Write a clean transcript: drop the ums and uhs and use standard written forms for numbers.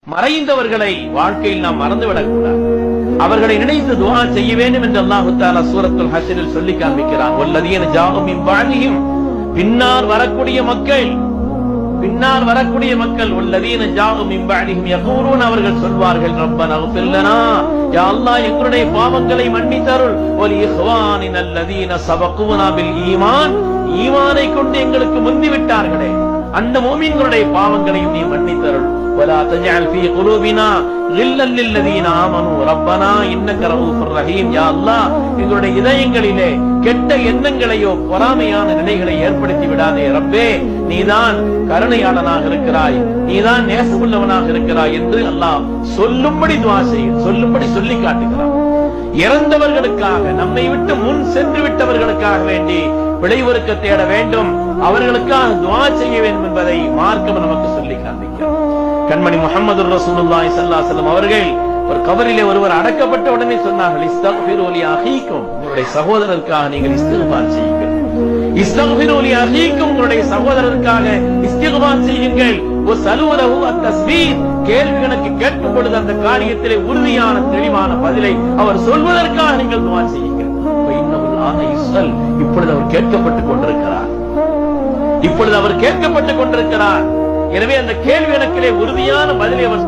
மறைந்தவர்களை வாழ்க்கையில் நாம் மறந்துவிடக் கூடாது. அவர்களை நினைத்து துஆ செய்ய வேண்டும் என்று அல்லாஹ் தஆலா சூரத்துல் ஹஷ்ரில் சொல்லி காண்பிக்கிறான். வல்லதீன ஜாஉ மின் பஅதிஹிம், பின்னால் வரக்கூடிய மக்கள் வல்லதீன ஜாஉ மின் பஅதிஹிம் யகூலூன், அவர்கள் சொல்வார்கள் ரப்பனா இக்ஃபிர் லனா, யா அல்லாஹ் எங்களுடைய பாவங்களை மன்னித்தருள், வலி இஹ்வானினா அல்லதீன சபகூனா பில் ஈமான், ஈமானை கொண்டு எங்களுக்கு முந்தி விட்டார்களே அந்த முஃமின்களுடைய பாவங்களையும் நீ மன்னித்தருள். ولا تجعل في قلوبنا غلا للذين آمنوا ربنا إنك رؤوف رحيم. யா அல்லாஹ் எங்களுடைய இதயங்களிலே கெட்ட எண்ணங்களையோ பொறாமையான நிலைகளை ஏற்படுத்தி விடாதே ரப்பே, நீதான் கருணையாளனாக இருக்கிறாய், நீதான் நேசமுள்ளவனாக இருக்கிறாய் என்று அல்லாஹ் சொல்லும்படி துஆ சொல்லும்படி சொல்லி காட்டுகிறான். இறந்தவர்களுக்காக, நம்மை விட்டு முன் சென்று விட்டவர்களுக்காக வேண்டி விளைவொருக்க தேட வேண்டும், அவர்களுக்காக துஆ செய்ய வேண்டும் என்பதை மார்க்கம் நமக்கு சொல்லி காண்பிக்கிறது. கண்மணி முஹம்மது ரசூலுல்லாஹி ஸல்லல்லாஹு அலைஹி வஸல்லம் அவர்கள் ஒரு கபரிலே ஒருவர் அடக்கப்பட்ட உடனே சொன்னார்கள், இஸ்தக்ஃபிரு லி அஹீக்கும், உங்களுடைய சகோதரருக்காக நீங்கள் இஸ்திக்ஃபார் செய்யுங்கள். இஸ்தக்ஃபிரு லி அஹீக்கும், உங்களுடைய சகோதரருக்காக இஸ்திக்ஃபார் செய்யுங்கள். வஸலூ லஹு அத்-தஸ்பீத், கேள்வி கணக்கு கேட்கும் பொழுது அந்த காரியத்திலே உறுதியான தெளிவான பதிலை அவர் சொல்வதற்காக நீங்கள் துஆ செய்யுங்கள். இன்னஹு ஆன யுஸ்அல், இப்பொழுது அவர் கேட்கப்பட்டுக் கொண்டிருக்கிறார். எனவே அந்த கேள்வி கணக்கிலே உறுதியான பதிலை அவர்